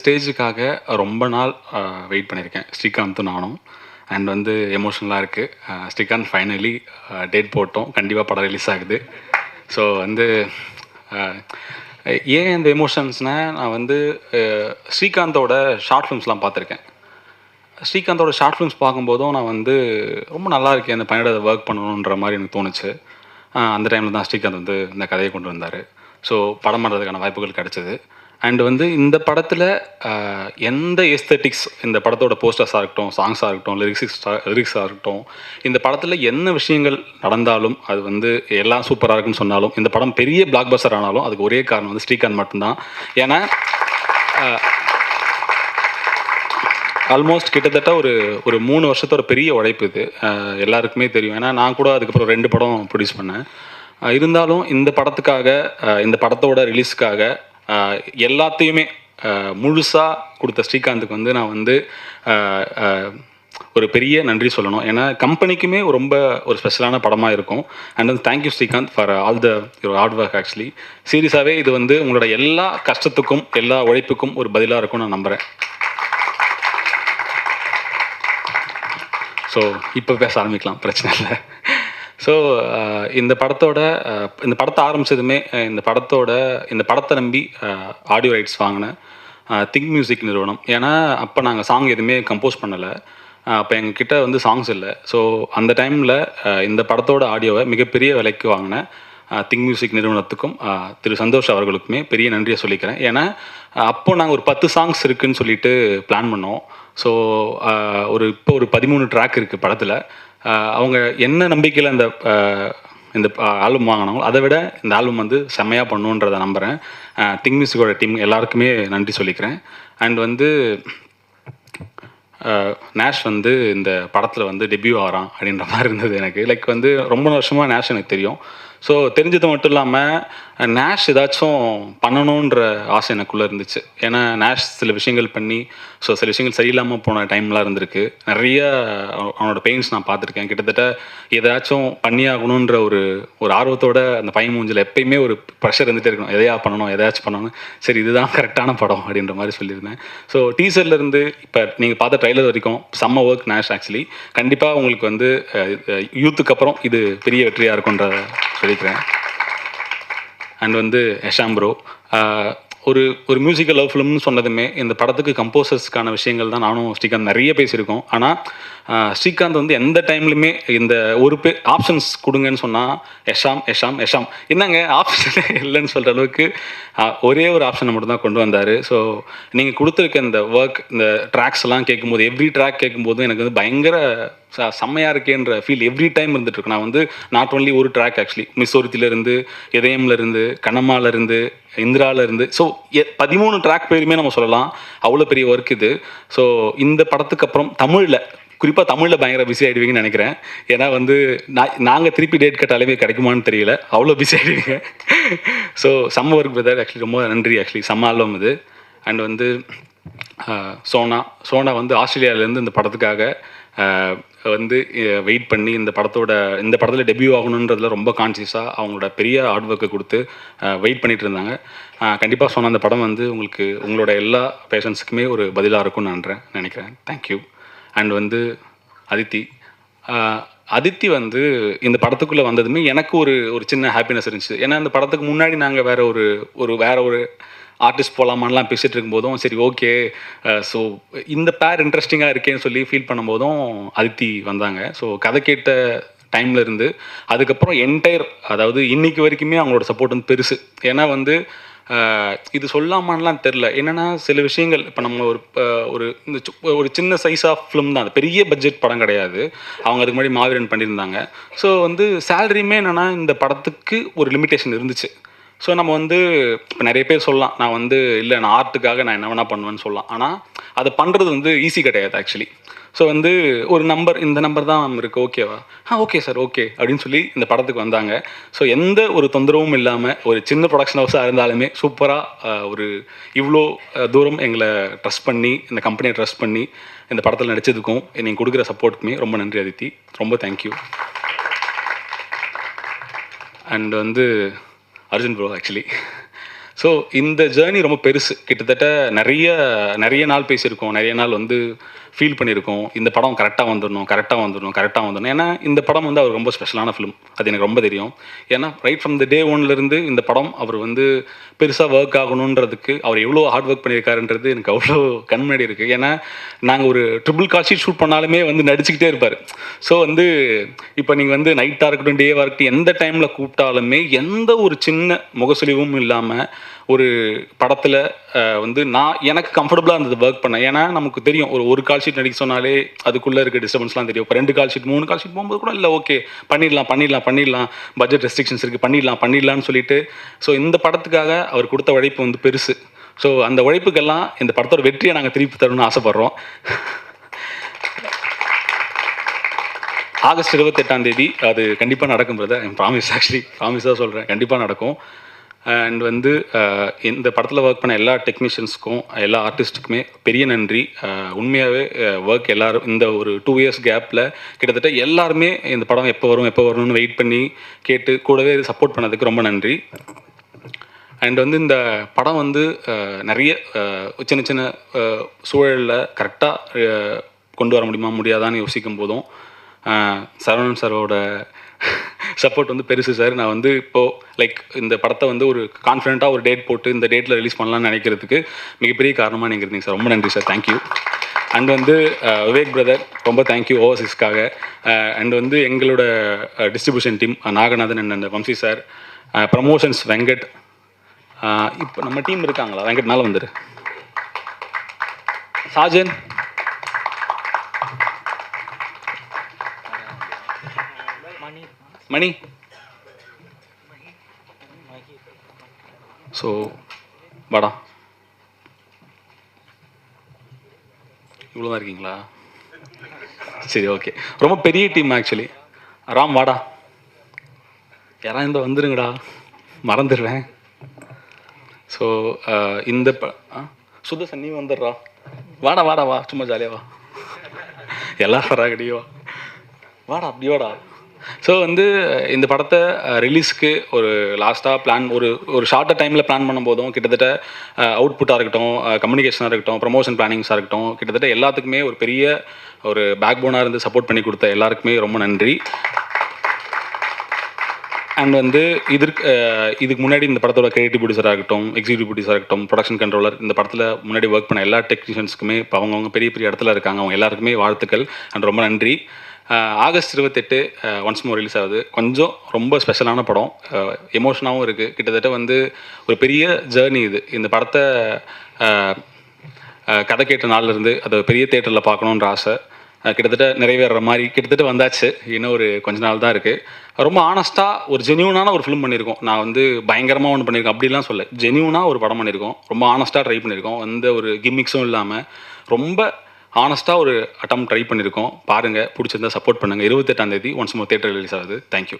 ஸ்டேஜுக்காக ரொம்ப நாள் வெயிட் பண்ணியிருக்கேன் ஸ்ரீகாந்தும் நானும். அண்ட் வந்து எமோஷ்னலாக இருக்குது. ஸ்ரீகாந்த் ஃபைனலி டேட் போட்டோம். கண்டிப்பாக படம் ரிலீஸ் ஆகுது. ஸோ வந்து அஹ், ஏன் இந்த எமோஷன்ஸ்னால் நான் வந்து ஸ்ரீகாந்தோட ஷார்ட் ஃபிலிம்ஸ்லாம் பார்த்துருக்கேன். ஸ்ரீகாந்தோட ஷார்ட் ஃபிலிம்ஸ் பார்க்கும்போதும் நான் வந்து ரொம்ப நல்லா இருக்கேன், அந்த பையனோட அதை ஒர்க் பண்ணணுன்ற மாதிரி எனக்கு தோணுச்சு. அந்த டைமில் தான் ஸ்ரீகாந்த் வந்து இந்த கதையை கொண்டு வந்தார். ஸோ படம் பண்ணுறதுக்கான வாய்ப்புகள் கிடச்சிது. அண்ட் வந்து இந்த படத்தில் எந்த எஸ்தெட்டிக்ஸ், இந்த படத்தோட போஸ்டர்ஸாக இருக்கட்டும், சாங்ஸாக இருக்கட்டும், லிரிக்ஸாக இருக்கட்டும், இந்த படத்தில் என்ன விஷயங்கள் நடந்தாலும் அது வந்து எல்லாம் சூப்பராக இருக்குன்னு சொன்னாலும், இந்த படம் பெரிய பிளாக் பஸ்டர் ஆனாலும் அதுக்கு ஒரே காரணம் வந்து ஸ்ரீகாந்த் மட்டும்தான். ஏன்னா ஆல்மோஸ்ட் கிட்டத்தட்ட ஒரு 3 வருஷத்தோட பெரிய உழைப்பு இது. எல்லாருக்குமே தெரியும். ஏன்னா நான் கூட அதுக்கப்புறம் 2 படம் ப்ரொடியூஸ் பண்ணேன். இருந்தாலும் இந்த படத்துக்காக, இந்த படத்தோட ரிலீஸ்க்காக எல்லாத்தையுமே முழுசாக கொடுத்த ஸ்ரீகாந்துக்கு வந்து நான் வந்து ஒரு பெரிய நன்றி சொல்லணும். ஏன்னா கம்பெனிக்குமே ரொம்ப ஒரு ஸ்பெஷலான படமாக இருக்கும். அண்ட் வந்து thank you Srikanth for all the your hard work. Actually சீரியஸாகவே இது வந்து உங்களோட எல்லா கஷ்டத்துக்கும் எல்லா உழைப்புக்கும் ஒரு பதிலாக இருக்கும்னு நான் நம்புகிறேன். ஸோ இப்போ பேச ஆரம்பிக்கலாம், பிரச்சனை இல்லை. ஸோ இந்த படத்தை ஆரம்பித்ததுமே இந்த படத்தை நம்பி ஆடியோ ரைட்ஸ் வாங்கினேன் திங்க் மியூசிக் நிறுவனம். ஏன்னா அப்போ நாங்கள் சாங் எதுவுமே கம்போஸ் பண்ணலை. அப்போ எங்ககிட்ட வந்து சாங்ஸ் இல்லை. ஸோ அந்த டைமில் இந்த படத்தோட ஆடியோவை மிகப்பெரிய விலைக்கு வாங்கினேன் திங்க் மியூசிக் நிறுவனத்துக்கும் திரு சந்தோஷ் அவர்களுக்குமே பெரிய நன்றியை சொல்லிக்கிறேன். ஏன்னா அப்போது நாங்கள் ஒரு 10 சாங்ஸ் இருக்குதுன்னு சொல்லிட்டு பிளான் பண்ணோம். ஸோ இப்போ ஒரு 13 ட்ராக் இருக்குது படத்தில். அவங்க என்ன நம்பிக்கையில் இந்த ஆல்பம் வாங்கினாங்களோ அதை விட இந்த ஆல்பம் வந்து செம்மையாக பண்ணுன்றதை நம்புகிறேன். திங்க் மியூசிக்கோட டீம் எல்லாருக்குமே நன்றி சொல்லிக்கிறேன். அண்ட் வந்து நேஷ் வந்து இந்த படத்தில் வந்து டெபியூ ஆகிறான் அப்படின்ற மாதிரி இருந்தது எனக்கு. லைக் வந்து ரொம்ப வருஷமாக நேஷ் எனக்கு தெரியும். ஸோ தெரிஞ்சது மட்டும் இல்லாமல் நேஷ் ஏதாச்சும் பண்ணணுன்ற ஆசை எனக்குள்ளே இருந்துச்சு. ஏன்னா நேஷ் சில விஷயங்கள் பண்ணி சில விஷயங்கள் சரியில்லாமல் போன டைம்லாம் இருந்திருக்கு. நிறைய அவனோட பெயின்ஸ் நான் பார்த்துருக்கேன். கிட்டத்தட்ட ஏதாச்சும் பண்ணியாகணுன்ற ஒரு ஆர்வத்தோட அந்த பையன் மூஞ்சில் எப்பயுமே ஒரு ப்ரெஷர் இருந்துகிட்டே இருக்கணும். எதையாச்சும் பண்ணணும், சரி இதுதான் கரெக்டான படம் அப்படின்ற மாதிரி சொல்லியிருந்தேன். ஸோ டீசர்லேருந்து இப்போ நீங்கள் பார்த்த ட்ரைலர் வரைக்கும் செம்ம ஒர்க் நேஷ். ஆக்சுவலி கண்டிப்பாக உங்களுக்கு வந்து யூத்துக்கு அப்புறம் இது பெரிய வெற்றியாக இருக்குன்ற சொல்லிக்கிறேன். அண்ட் வந்து யஷாம் ப்ரோ ஒரு மியூசிக்கல் லவ் ஃபிலிம்னு சொன்னதுமே இந்த படத்துக்கு கம்போசர்ஸ்க்கான விஷயங்கள் தான் நானும் ஸ்ரீகாந்த் நிறைய பேசியிருக்கோம். ஆனால் ஸ்ரீகாந்த் வந்து எந்த டைம்லையுமே இந்த ஆப்ஷன்ஸ் கொடுங்கன்னு சொன்னால் யஷாம் என்னங்க ஆப்ஷன் இல்லைன்னு சொல்கிற அளவுக்கு ஒரே ஒரு ஆப்ஷனை மட்டும் தான் கொண்டு வந்தார். ஸோ நீங்கள் கொடுத்துருக்க இந்த ஒர்க், இந்த ட்ராக்ஸ் எல்லாம் கேட்கும்போது, எவ்ரி ட்ராக் கேட்கும்போது எனக்கு வந்து பயங்கர செம்மையாக இருக்கேன்ற ஃபீல் எவ்ரி டைம் இருந்துகிட்ருக்கு. நான் வந்து நாட் ஒன்லி ஒரு ட்ராக், ஆக்சுவலி மிஸ்ஸோரித்திலேருந்து, இதயம்லேருந்து, கண்ணம்மாலேருந்து, இந்திராவிலேருந்து, ஸோ 13 ட்ராக் பேருமே நம்ம சொல்லலாம். அவ்வளோ பெரிய ஒர்க் இது. ஸோ இந்த படத்துக்கு அப்புறம் குறிப்பாக தமிழில் பயங்கர பிஸி ஆகிடுவீங்கன்னு நினைக்கிறேன். ஏன்னா வந்து நாங்கள் திருப்பி டேட் கேட்டாலுமே கிடைக்குமான்னு தெரியல, அவ்வளோ பிஸி ஆகிடுவீங்க. ஸோ செம்ம ஒர்க் பிரதர். ஆக்சுவலி ரொம்ப நன்றி. ஆக்சுவலி செம்ம ஆல்பம் இது. அண்ட் வந்து சோனா வந்து ஆஸ்திரேலியாவிலேருந்து இந்த படத்துக்காக வந்து வெயிட் பண்ணி இந்த படத்தில் டெபியூ ஆகணுன்றதுல ரொம்ப கான்சியஸாக அவங்களோட பெரிய ஹார்ட் ஒர்க்கை கொடுத்து வெயிட் பண்ணிகிட்டு இருந்தாங்க. கண்டிப்பாக சொன்ன அந்த படம் வந்து உங்களோட எல்லா பேஷன்ஸுக்குமே ஒரு பதிலாக இருக்கும்னு நினைக்கிறேன். தேங்க்யூ. அண்ட் வந்து அதித்தி வந்து இந்த படத்துக்குள்ளே வந்ததுமே எனக்கு ஒரு சின்ன ஹாப்பினஸ் இருந்துச்சு. ஏன்னா இந்த படத்துக்கு முன்னாடி நாங்கள் வேற ஒரு ஆர்டிஸ்ட் போகலாமான்லாம் பேசிகிட்டு இருக்கும்போதும் சரி ஓகே, ஸோ இந்த பேர் இன்ட்ரெஸ்டிங்காக இருக்கேன்னு சொல்லி ஃபீல் பண்ணும்போதும் அதித்தி வந்தாங்க. ஸோ கதை கேட்ட டைமில் இருந்து அதுக்கப்புறம் அதாவது இன்னைக்கு வரைக்குமே அவங்களோட சப்போர்ட் வந்து பெருசு. ஏன்னா வந்து இது சொல்லாமான்லாம் தெரில. என்னென்னா சில விஷயங்கள் இப்போ நம்ம ஒரு சின்ன சைஸ் ஆஃப் ஃபிலிம் தான், அது பெரிய பட்ஜெட் படம் கிடையாது. அவங்க அதுக்கு முன்னாடி மாவீரன் பண்ணியிருந்தாங்க. ஸோ வந்து சேலரியுமே என்னென்னா இந்த படத்துக்கு ஒரு லிமிட்டேஷன் இருந்துச்சு. ஸோ நம்ம வந்து இப்போ நிறைய பேர் சொல்லலாம், நான் வந்து இல்லை நான் ஆர்ட்டுக்காக நான் என்ன வேணால் பண்ணுவேன்னு சொல்லலாம். ஆனால் அதை பண்ணுறது வந்து ஈஸி கிடையாது ஆக்சுவலி. ஸோ வந்து இந்த நம்பர் தான் இருக்குது, ஓகேவா? ஓகே சார், ஓகே அப்படின்னு சொல்லி இந்த படத்துக்கு வந்தாங்க. ஸோ எந்த ஒரு தொந்தரவும் இல்லாமல் ஒரு சின்ன ப்ரொடக்ஷன் ஹவுஸாக இருந்தாலுமே சூப்பராக இவ்வளோ தூரம் எங்களை ட்ரஸ்ட் பண்ணி, இந்த கம்பெனியை ட்ரஸ்ட் பண்ணி இந்த படத்தில் நடித்ததுக்கும் நீங்கள் கொடுக்குற சப்போர்ட்டுக்குமே ரொம்ப நன்றி அதித்தி. ரொம்ப தேங்க்யூ. அண்ட் வந்து அர்ஜுன் ப்ரோ ஆக்சுவலி ஸோ இந்த ஜேர்னி ரொம்ப பெருசு. கிட்டத்தட்ட நிறைய நாள் பேசியிருக்கோம், நிறைய நாள் வந்து ஃபீல் பண்ணியிருக்கோம். இந்த படம் கரெக்டாக வந்துடணும். ஏன்னா இந்த படம் வந்து அவர் ரொம்ப ஸ்பெஷலான ஃபிலிம், அது எனக்கு ரொம்ப தெரியும். ஏன்னா ரைட் ஃப்ரம் த டே ஒன்லேருந்து இந்த படம் அவர் வந்து பெருசாக ஒர்க் ஆகணுன்றதுக்கு அவர் எவ்வளோ ஹார்ட் ஒர்க் பண்ணியிருக்காருன்றது எனக்கு அவ்வளோ கண் முன்னாடி இருக்குது. ஏன்னா நாங்கள் ஒரு ட்ரிபிள் கால் ஷீட் ஷூட் பண்ணாலுமே வந்து நடிச்சுக்கிட்டே இருப்பார். ஸோ வந்து இப்போ நீங்கள் வந்து நைட்டாக இருக்கட்டும், டேவாக இருக்கட்டும், எந்த டைமில் கூப்பிட்டாலுமே எந்த ஒரு சின்ன முகசுலிவும் இல்லாமல் ஒரு படத்தில் வந்து எனக்கு கம்ஃபர்டபுளாக இருந்தது ஒர்க் பண்ணேன். ஏன்னா நமக்கு தெரியும், ஒரு கால் ஷீட் நடிக்க சொன்னாலே அதுக்குள்ளே இருக்க டிஸ்டர்பன்ஸ்லாம் தெரியும். இப்போ 2 கால் ஷீட் 3 கால் ஷீட் போகும்போது கூட இல்லை, ஓகே பண்ணிடலாம், பட்ஜெட் ரெஸ்ட்ரிக்ஷன்ஸ் இருக்குது, பண்ணிடலாம்னு சொல்லிட்டு. ஸோ இந்த படத்துக்காக அவர் கொடுத்த உழைப்பு வந்து பெருசு. ஸோ அந்த உழைப்புக்கெல்லாம் இந்த படத்தோட வெற்றியை நாங்கள் திருப்பி தரணும்னு ஆசைப்பட்றோம். ஆகஸ்ட் 28 அது கண்டிப்பாக நடக்கும் பிரதர். ப்ராமிஸாக சொல்கிறேன், கண்டிப்பாக நடக்கும். அண்ட் வந்து இந்த படத்தில் ஒர்க் பண்ண எல்லா டெக்னீஷியன்ஸ்க்கும், எல்லா ஆர்டிஸ்ட்டுக்குமே பெரிய நன்றி. உண்மையாகவே ஒர்க் எல்லோரும் இந்த ஒரு 2 இயர்ஸ் கேப்பில் கிட்டத்தட்ட எல்லாருமே இந்த படம் எப்போ வரும்னு வெயிட் பண்ணி கேட்டு கூடவே சப்போர்ட் பண்ணதுக்கு ரொம்ப நன்றி. அண்ட் வந்து இந்த படம் வந்து நிறைய சின்ன சூழலில் கரெக்டாக கொண்டு வர முடியாதான்னு யோசிக்கும் போதும் சரவணன் சாரோட சப்போர்ட் வந்து பெருசு சார். நான் வந்து இப்போது இந்த படத்தை வந்து ஒரு கான்ஃபிடென்ட்டாக ஒரு டேட் போட்டு இந்த டேட்டில் ரிலீஸ் பண்ணலாம்னு நினைக்கிறதுக்கு மிகப்பெரிய காரணமாக நீங்கள் இருந்தீங்க சார். ரொம்ப நன்றி சார், தேங்க்யூ. அண்ட் வந்து விவேக் பிரதர் ரொம்ப தேங்க்யூ ஓவர்சீஸ்க்காக. அண்ட் வந்து எங்களோட distribution team Naganathan and Vamsi sir, promotions Venkat. இப்போ நம்ம டீம் இருக்காங்களா? வெங்கட் மேலே வந்துரு. சாஜன், மணி. ஸோ வாடா, இவ்வளோ தான் இருக்கீங்களா? சரி, ஓகே. ரொம்ப பெரிய டீம் ஆக்சுவலி. ராம் வாடா, யாராவது இந்த வந்துருங்கடா, மறந்துடுவேன். ஸோ இந்த சுதர்சன் நீ வந்துடுறா, வாடா, சும்மா ஜாலியாக வா, எல்லாம் வராகடியோ, வாடா அப்படி வாடா. ஸோ வந்து இந்த படத்தை ரிலீஸ்க்கு ஒரு லாஸ்ட்டாக ஒரு ஷார்ட்டாக டைமில் பிளான் பண்ணும்போதும் கிட்டத்தட்ட அவுட்புட்டாக இருக்கட்டும், கம்யூனிகேஷனாக இருக்கட்டும், ப்ரமோஷன் பிளானிங்ஸாக இருக்கட்டும், கிட்டத்தட்ட எல்லாத்துக்குமே ஒரு பெரிய ஒரு பேக் போனாக இருந்து சப்போர்ட் பண்ணி கொடுத்த எல்லாருக்குமே ரொம்ப நன்றி. அண்ட் வந்து இதுக்கு முன்னாடி இந்த படத்தோட கிரியேட்டிவ் ப்ரொடியூசராக இருக்கட்டும், எக்ஸிக்யூட்டிவ் ப்ரொடியூசராக இருக்கட்டும், ப்ரொடக்ஷன் கண்ட்ரோலர், இந்த படத்தில் முன்னாடி ஒர்க் பண்ண எல்லா டெக்னீஷியன்ஸுக்குமே இப்போ அவங்கவுங்க பெரிய இடத்துல இருக்காங்க, அவங்க எல்லாருக்குமே வாழ்த்துக்கள் அண்ட் ரொம்ப நன்றி. ஆகஸ்ட் 28 ஒன்ஸ் மோர் ரிலீஸ் ஆகுது. கொஞ்சம் ரொம்ப ஸ்பெஷலான படம், எமோஷனாகவும் இருக்குது. கிட்டத்தட்ட வந்து ஒரு பெரிய ஜேர்னி இது. இந்த படத்தை கதை கேட்ட நாள்லேருந்து அதை பெரிய தேட்டரில் பார்க்கணுன்ற ஆசை கிட்டத்தட்ட நிறைவேற மாதிரி கிட்டத்தட்ட வந்தாச்சு. இன்னும் ஒரு கொஞ்ச நாள் தான் இருக்குது. ரொம்ப ஆனஸ்ட்டாக ஒரு ஜென்யூனான ஒரு ஃபிலிம் பண்ணியிருக்கோம். நான் வந்து பயங்கரமாக ஒன்று பண்ணியிருக்கேன் அப்படிலாம் சொல்ல, ஜென்யூனாக ஒரு படம் பண்ணியிருக்கோம். ரொம்ப ஆனஸ்ட்டாக ட்ரை பண்ணியிருக்கோம். எந்த ஒரு கிம்மிக்ஸும் இல்லாமல் ரொம்ப ஆனஸ்ட்டாக ஒரு அட்டம் ட்ரை பண்ணியிருக்கோம். பாருங்கள், பிடிச்சிருந்தா சப்போர்ட் பண்ணுங்கள். 28 ஒன்ஸ் மோர் தியேட்டர் ரிலீஸ் ஆகுது. தேங்க்யூ.